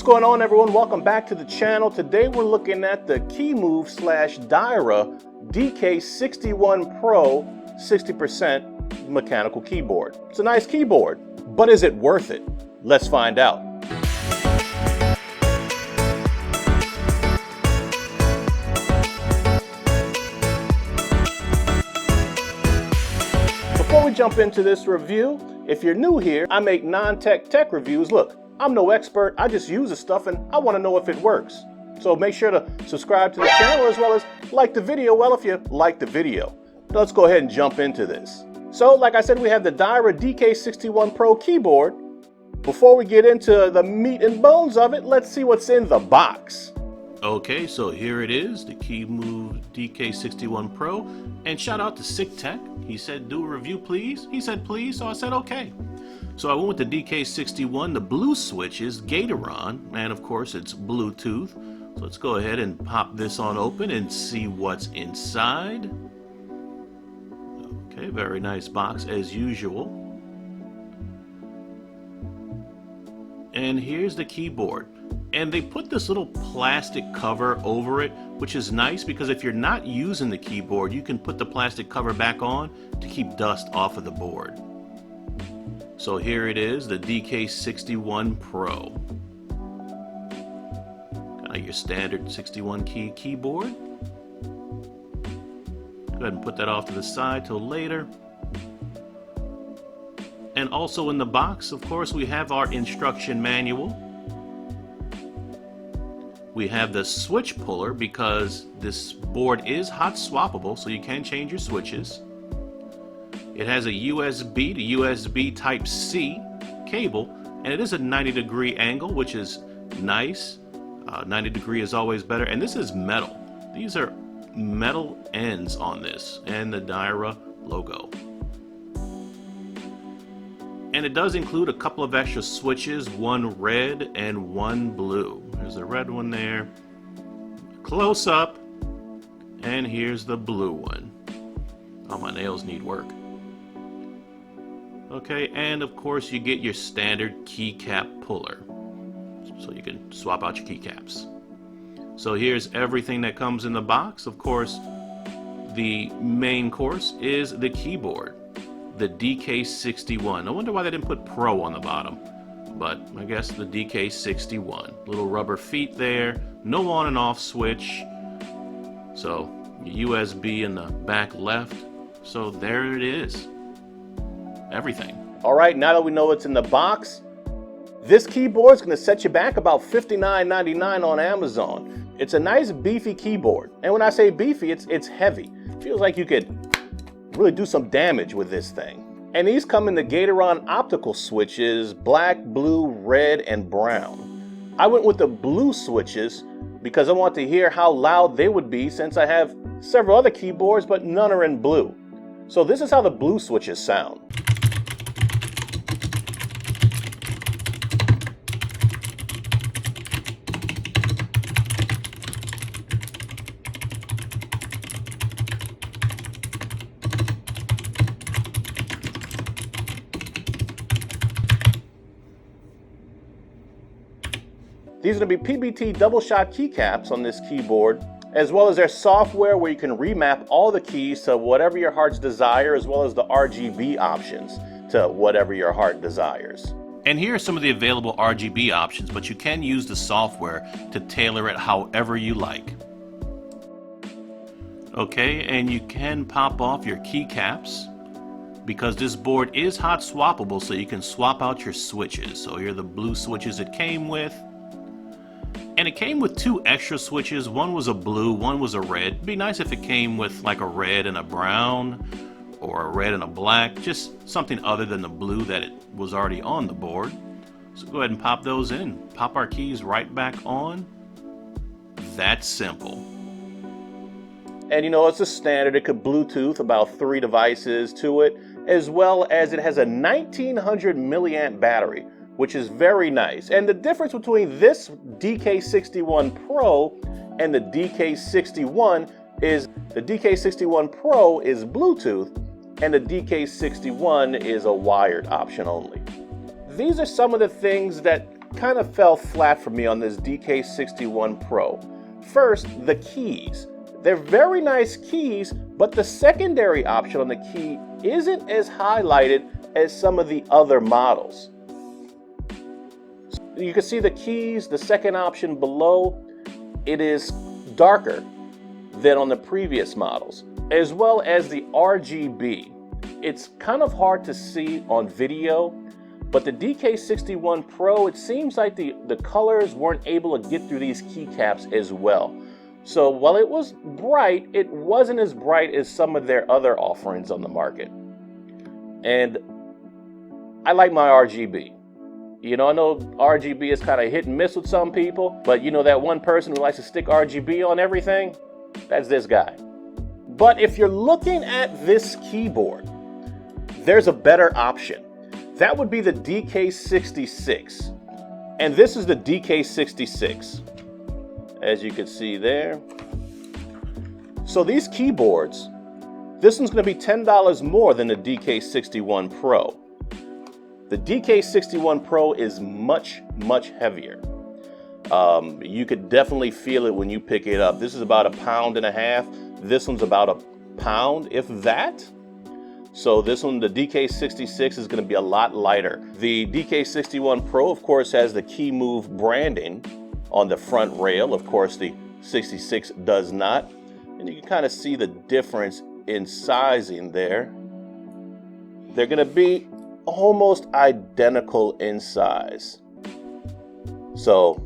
What's going on, everyone? Welcome back to the channel. Today we're looking at the Kemove / DIERYA DK61 PRO 60% mechanical keyboard. It's a nice keyboard, but is it worth it? Let's find out. Before we jump into this review, if you're new here, I make non-tech reviews. Look, I'm no expert, I just use the stuff and I want to know if it works. So make sure to subscribe to the channel as well as like the video, well, if you like the video. Let's go ahead and jump into this. So like I said, we have the DIERYA DK61 PRO keyboard. Before we get into the meat and bones of it, let's see what's in the box. Okay, so here it is, the Kemove DK61 Pro, and shout out to Sick Tech. He said, do a review please. He said please, so I said okay. So I went with the DK61, the blue switch is Gateron, and of course it's Bluetooth. So let's go ahead and pop this on open and see what's inside. Okay, very nice box as usual. And here's the keyboard. And they put this little plastic cover over it, which is nice because if you're not using the keyboard, you can put the plastic cover back on to keep dust off of the board. So here it is, the DK61 Pro. Kind of your standard 61 key keyboard. Go ahead and put that off to the side till later. And also in the box, of course, we have our instruction manual. We have the switch puller because this board is hot swappable, so you can change your switches. It has a USB to USB Type-C cable, and it is a 90-degree angle, which is nice. 90 degree is always better, and this is metal. These are metal ends on this, and the DIERYA logo. And it does include a couple of extra switches, one red and one blue. There's a red one there, close up, and here's the blue one. Oh, my nails need work. Okay, and of course you get your standard keycap puller, so you can swap out your keycaps. So here's everything that comes in the box. Of course, the main course is the keyboard, the DK61. I wonder why they didn't put Pro on the bottom, but I guess the DK61. Little rubber feet there, no on and off switch. So USB in the back left. So there it is. Everything. All right, now that we know what's in the box, this keyboard is going to set you back about $59.99 on Amazon. It's a nice beefy keyboard, and when I say beefy, it's heavy. It feels like you could really do some damage with this thing. And these come in the Gateron Optical switches, black, blue, red, and brown. I went with the blue switches because I want to hear how loud they would be since I have several other keyboards, but none are in blue. So this is how the blue switches sound. These are going to be PBT double shot keycaps on this keyboard, as well as their software where you can remap all the keys to whatever your heart's desire, as well as the RGB options to whatever your heart desires. And here are some of the available RGB options, but you can use the software to tailor it however you like. Okay, and you can pop off your keycaps because this board is hot swappable, so you can swap out your switches. So here are the blue switches it came with. And it came with two extra switches. One was a blue, one was a red. It'd be nice if it came with like a red and a brown or a red and a black, just something other than the blue that it was already on the board. So go ahead and pop those in. Pop our keys right back on. That's simple. And you know, it's a standard. It could Bluetooth about 3 devices to it, as well as it has a 1900 milliamp battery, which is very nice. And the difference between this DK61 Pro and the DK61 is the DK61 Pro is Bluetooth and the DK61 is a wired option only. These are some of the things that kind of fell flat for me on this DK61 Pro. First, the keys. They're very nice keys, but the secondary option on the key isn't as highlighted as some of the other models. You can see the keys, the second option below, it is darker than on the previous models, as well as the RGB. It's kind of hard to see on video, but the DK61 Pro, it seems like the colors weren't able to get through these keycaps as well. So while it was bright, it wasn't as bright as some of their other offerings on the market. And I like my RGB. You know, I know RGB is kind of hit and miss with some people, but you know that one person who likes to stick RGB on everything? That's this guy. But if you're looking at this keyboard, there's a better option. That would be the DK66. And this is the DK66, as you can see there. So these keyboards, this one's going to be $10 more than the DK61 Pro. The DK61 Pro is much, much heavier. You could definitely feel it when you pick it up. This is about 1.5 pounds. This one's about 1 pound, if that. So this one, the DK66, is going to be a lot lighter. The DK61 Pro, of course, has the Kemove branding on the front rail. Of course, the 66 does not. And you can kind of see the difference in sizing there. They're going to be almost identical in size. So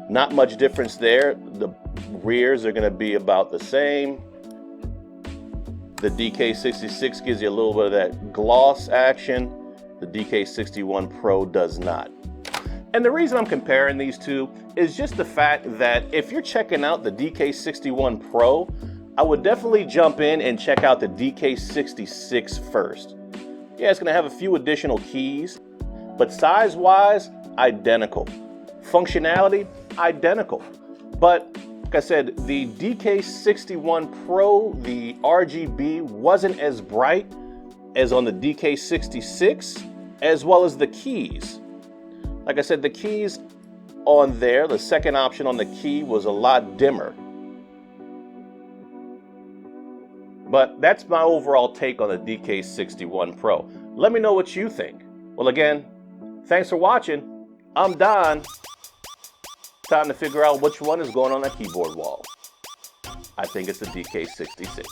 not much difference there. The rears are going to be about the same. The DK66 gives you a little bit of that gloss action. The DK61 Pro does not. And the reason I'm comparing these two is just the fact that if you're checking out the DK61 Pro, I would definitely jump in and check out the DK66 first. Yeah, it's going to have a few additional keys, but size-wise, identical. Functionality, identical. But like I said, the DK61 Pro, the RGB wasn't as bright as on the DK66, as well as the keys. Like I said, the keys on there, the second option on the key was a lot dimmer. But that's my overall take on the DK61 Pro. Let me know what you think. Well, again, thanks for watching. I'm Don. Time to figure out which one is going on that keyboard wall. I think it's the DK66.